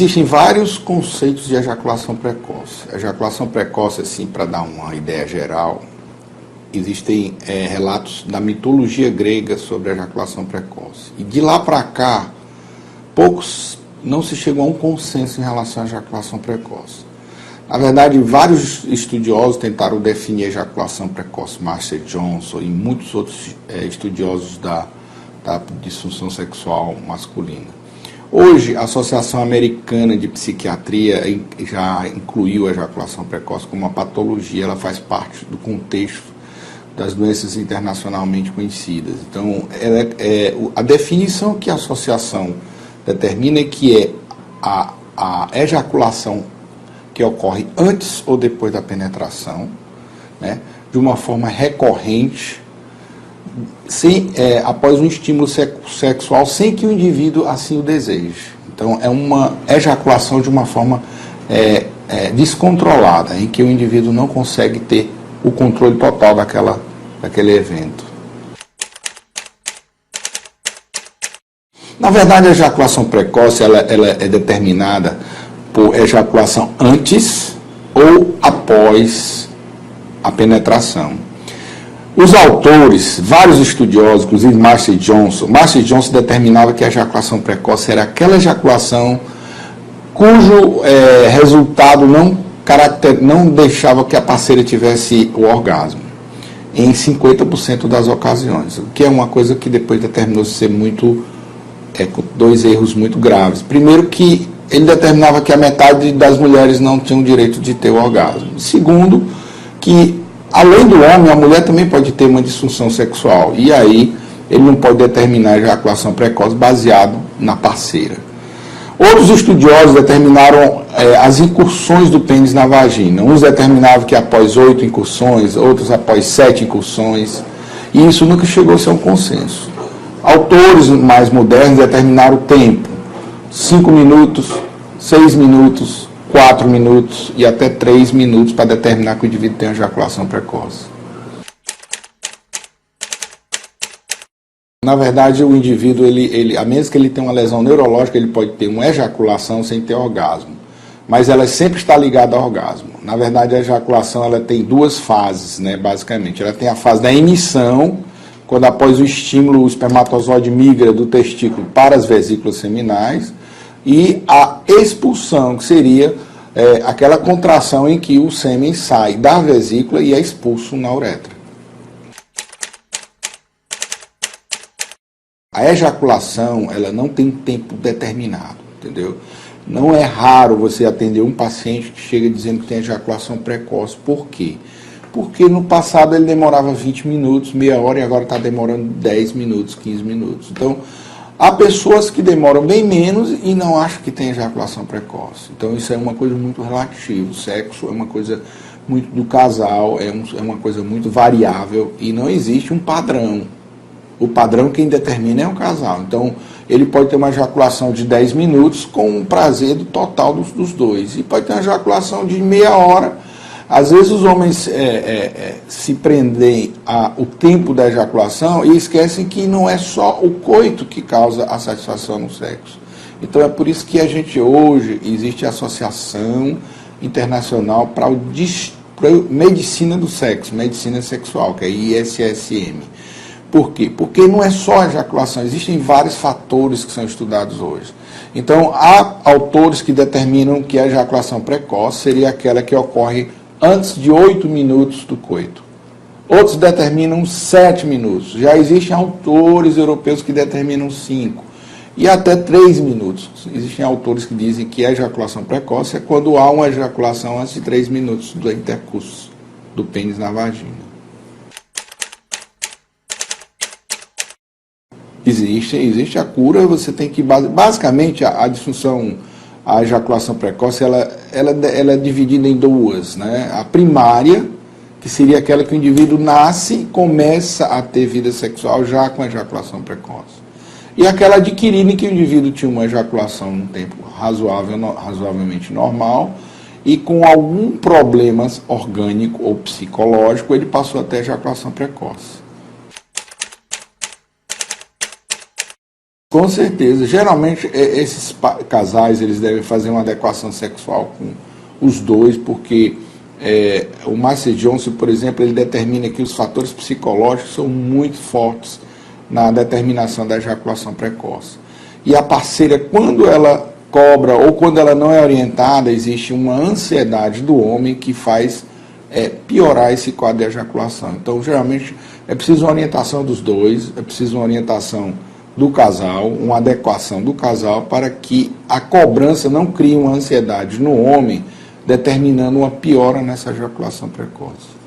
Existem vários conceitos de ejaculação precoce. Ejaculação precoce, assim, para dar uma ideia geral, existem relatos da mitologia grega sobre a ejaculação precoce. E de lá para cá, não se chegou a um consenso em relação à ejaculação precoce. Na verdade, vários estudiosos tentaram definir a ejaculação precoce, Marcia Johnson e muitos outros estudiosos da disfunção sexual masculina. Hoje, a Associação Americana de Psiquiatria já incluiu a ejaculação precoce como uma patologia, ela faz parte do contexto das doenças internacionalmente conhecidas. Então, a definição que a associação determina é que é a ejaculação que ocorre antes ou depois da penetração, né, de uma forma recorrente, após um estímulo sexual, sem que o indivíduo assim o deseje. Então, é uma ejaculação de uma forma descontrolada, em que o indivíduo não consegue ter o controle total daquele evento. Na verdade, a ejaculação precoce ela é determinada por ejaculação antes ou após a penetração. Os autores, vários estudiosos, inclusive Marcia Johnson determinava que a ejaculação precoce era aquela ejaculação cujo resultado não deixava que a parceira tivesse o orgasmo, em 50% das ocasiões, o que é uma coisa que depois determinou-se ser com dois erros muito graves. Primeiro, que ele determinava que a metade das mulheres não tinham direito de ter o orgasmo. Segundo, que além do homem, a mulher também pode ter uma disfunção sexual. E aí, ele não pode determinar a ejaculação precoce baseado na parceira. Outros estudiosos determinaram as incursões do pênis na vagina. Uns determinavam que após 8 incursões, outros após 7 incursões. E isso nunca chegou a ser um consenso. Autores mais modernos determinaram o tempo. 5 minutos, 6 minutos, 4 minutos e até 3 minutos para determinar que o indivíduo tem ejaculação precoce. Na verdade, o indivíduo, a menos que ele tenha uma lesão neurológica, ele pode ter uma ejaculação sem ter orgasmo. Mas ela sempre está ligada ao orgasmo. Na verdade, a ejaculação ela tem duas fases, né, basicamente. Ela tem a fase da emissão, quando após o estímulo o espermatozoide migra do testículo para as vesículas seminais, e a expulsão, que seria aquela contração em que o sêmen sai da vesícula e é expulso na uretra. A ejaculação, ela não tem tempo determinado, entendeu? Não é raro você atender um paciente que chega dizendo que tem ejaculação precoce. Por quê? Porque no passado ele demorava 20 minutos, meia hora, e agora está demorando 10 minutos, 15 minutos. Então, há pessoas que demoram bem menos e não acham que tem ejaculação precoce. Então, isso é uma coisa muito relativa. O sexo é uma coisa muito do casal, é uma coisa muito variável e não existe um padrão. O padrão quem determina é o casal. Então, ele pode ter uma ejaculação de 10 minutos com um prazer total dos dois. E pode ter uma ejaculação de meia hora. Às vezes os homens se prendem ao tempo da ejaculação e esquecem que não é só o coito que causa a satisfação no sexo. Então é por isso que hoje existe a Associação Internacional para Medicina do Sexo, Medicina Sexual, que é a ISSM. Por quê? Porque não é só a ejaculação, existem vários fatores que são estudados hoje. Então há autores que determinam que a ejaculação precoce seria aquela que ocorre antes de 8 minutos do coito. Outros determinam 7 minutos. Já existem autores europeus que determinam 5. E até 3 minutos. Existem autores que dizem que a ejaculação precoce é quando há uma ejaculação antes de 3 minutos do intercurso do pênis na vagina. Existe a cura, você tem que... Basicamente, a disfunção... A ejaculação precoce ela é dividida em duas, né? A primária, que seria aquela que o indivíduo nasce e começa a ter vida sexual já com a ejaculação precoce. E aquela adquirida em que o indivíduo tinha uma ejaculação num tempo razoavelmente normal e com algum problema orgânico ou psicológico ele passou a ter ejaculação precoce. Com certeza. Geralmente, esses casais eles devem fazer uma adequação sexual com os dois, porque o Master Johnson, por exemplo, ele determina que os fatores psicológicos são muito fortes na determinação da ejaculação precoce. E a parceira, quando ela cobra ou quando ela não é orientada, existe uma ansiedade do homem que faz piorar esse quadro de ejaculação. Então, geralmente, é preciso uma orientação dos dois, é preciso uma orientação do casal, uma adequação do casal para que a cobrança não crie uma ansiedade no homem, determinando uma piora nessa ejaculação precoce.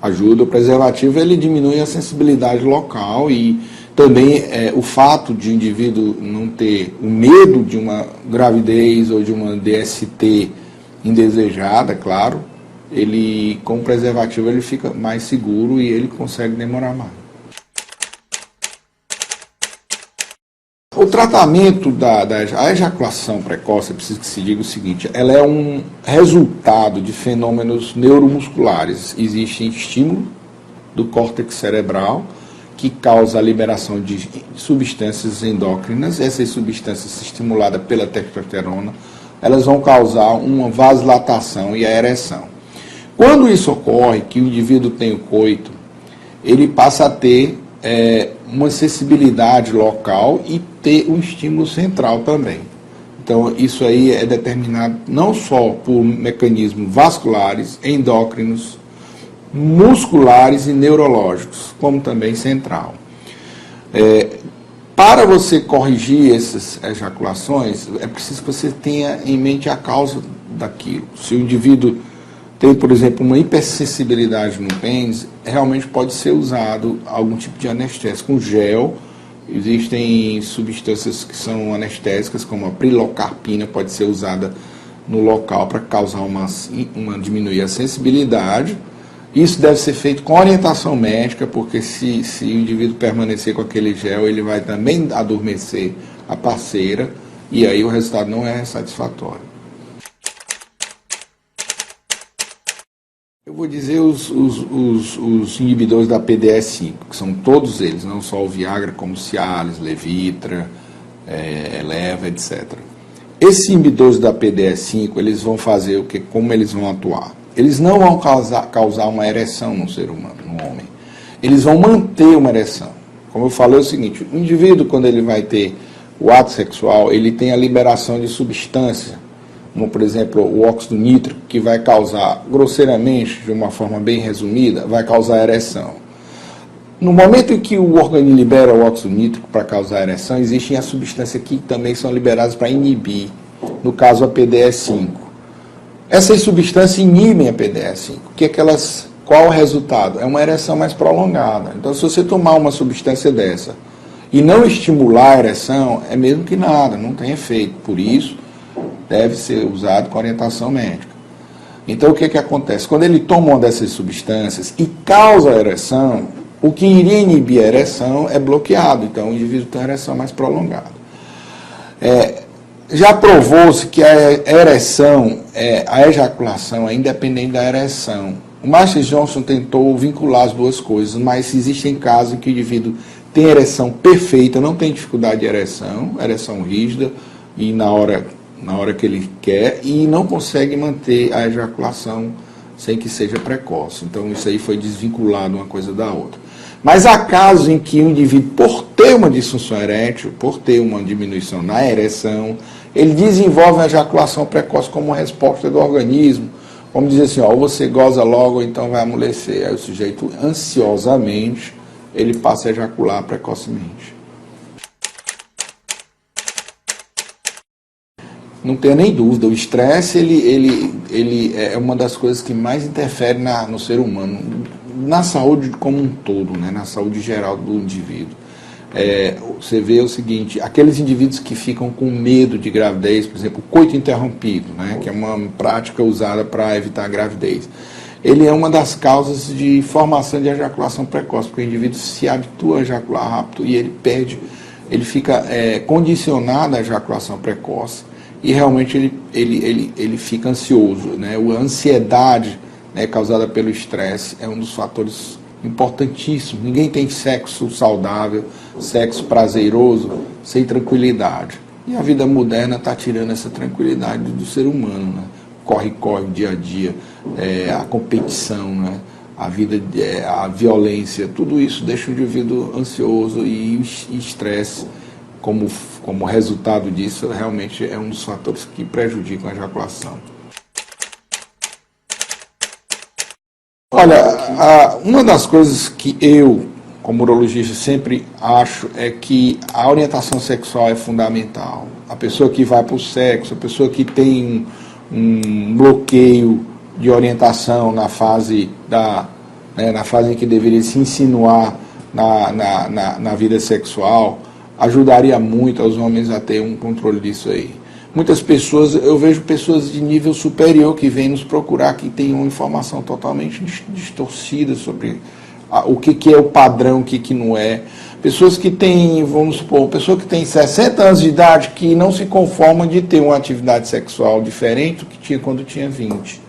Ajuda, o preservativo ele diminui a sensibilidade local e também o fato de o indivíduo não ter o medo de uma gravidez ou de uma DST indesejada, claro, ele com o preservativo ele fica mais seguro e ele consegue demorar mais. O tratamento da ejaculação precoce, é preciso que se diga o seguinte, ela é um resultado de fenômenos neuromusculares. Existe estímulo do córtex cerebral que causa a liberação de substâncias endócrinas. Essas substâncias estimuladas pela testosterona, elas vão causar uma vasodilatação e a ereção. Quando isso ocorre, que o indivíduo tem o coito, ele passa a ter uma sensibilidade local e ter um estímulo central também. Então, isso aí é determinado não só por mecanismos vasculares, endócrinos, musculares e neurológicos, como também central. Para você corrigir essas ejaculações, é preciso que você tenha em mente a causa daquilo. Se o indivíduo tem, por exemplo, uma hipersensibilidade no pênis, realmente pode ser usado algum tipo de anestésico, um gel. Existem substâncias que são anestésicas, como a pilocarpina, pode ser usada no local para causar diminuir a sensibilidade. Isso deve ser feito com orientação médica, porque se o indivíduo permanecer com aquele gel, ele vai também adormecer a parceira, e aí o resultado não é satisfatório. Eu vou dizer os inibidores da PDE5, que são todos eles, não só o Viagra, como Cialis, Levitra, Eleva, etc. Esses inibidores da PDE5, eles vão fazer o que? Como eles vão atuar? Eles não vão causar uma ereção no ser humano, no homem. Eles vão manter uma ereção. Como eu falei, é o seguinte, o indivíduo, quando ele vai ter o ato sexual, ele tem a liberação de substância, como, por exemplo, o óxido nítrico, que vai causar, grosseiramente, de uma forma bem resumida, vai causar ereção. No momento em que o organismo libera o óxido nítrico para causar ereção, existem as substâncias que também são liberadas para inibir, no caso a PDE5. Essas substâncias inibem a PDE5. Qual o resultado? É uma ereção mais prolongada. Então, se você tomar uma substância dessa e não estimular a ereção, é mesmo que nada, não tem efeito. Por isso, deve ser usado com orientação médica. Então, o que acontece? Quando ele toma uma dessas substâncias e causa a ereção, o que iria inibir a ereção é bloqueado. Então, o indivíduo tem uma ereção mais prolongada. Já provou-se que a ereção, a ejaculação é independente da ereção. O Master Johnson tentou vincular as duas coisas, mas existem casos em que o indivíduo tem ereção perfeita, não tem dificuldade de ereção rígida, e na hora que ele quer, e não consegue manter a ejaculação sem que seja precoce. Então, isso aí foi desvinculado uma coisa da outra. Mas há casos em que o indivíduo, por ter uma disfunção erétil, por ter uma diminuição na ereção, ele desenvolve a ejaculação precoce como resposta do organismo. Vamos dizer assim, ou você goza logo, ou então vai amolecer. Aí o sujeito, ansiosamente, ele passa a ejacular precocemente. Não tenha nem dúvida, o estresse ele é uma das coisas que mais interfere no ser humano, na saúde como um todo, né, na saúde geral do indivíduo. Você vê o seguinte, aqueles indivíduos que ficam com medo de gravidez, por exemplo, o coito interrompido, né, que é uma prática usada para evitar a gravidez, ele é uma das causas de formação de ejaculação precoce, porque o indivíduo se habitua a ejacular rápido e ele fica condicionado à ejaculação precoce e realmente ele fica ansioso, né, a ansiedade, né, causada pelo estresse é um dos fatores importantíssimo. Ninguém tem sexo saudável, sexo prazeroso, sem tranquilidade. E a vida moderna está tirando essa tranquilidade do ser humano, né? Corre-corre, dia a dia, a competição, né? A violência, tudo isso deixa o indivíduo ansioso e estresse, como resultado disso, realmente é um dos fatores que prejudicam a ejaculação. Olha, uma das coisas que eu, como urologista, sempre acho é que a orientação sexual é fundamental. A pessoa que vai para o sexo, a pessoa que tem um bloqueio de orientação na fase na fase em que deveria se insinuar na vida sexual, ajudaria muito aos homens a ter um controle disso aí. Muitas pessoas, eu vejo pessoas de nível superior que vêm nos procurar, que têm uma informação totalmente distorcida sobre o que é o padrão, o que não é. Pessoas que têm, vamos supor, pessoa que tem 60 anos de idade que não se conforma de ter uma atividade sexual diferente do que tinha quando tinha 20.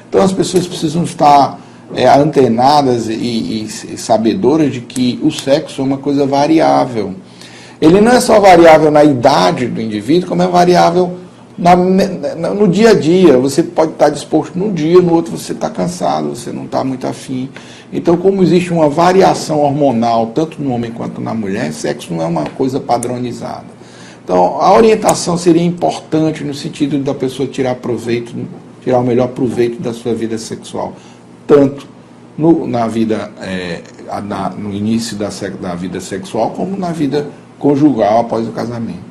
Então as pessoas precisam estar antenadas e sabedoras de que o sexo é uma coisa variável. Ele não é só variável na idade do indivíduo, como é variável no dia a dia. Você pode estar disposto num dia, no outro você está cansado, você não está muito afim. Então, como existe uma variação hormonal, tanto no homem quanto na mulher, sexo não é uma coisa padronizada. Então, a orientação seria importante no sentido da pessoa tirar o melhor proveito da sua vida sexual, tanto no início da vida sexual, como na vida conjugal após o casamento.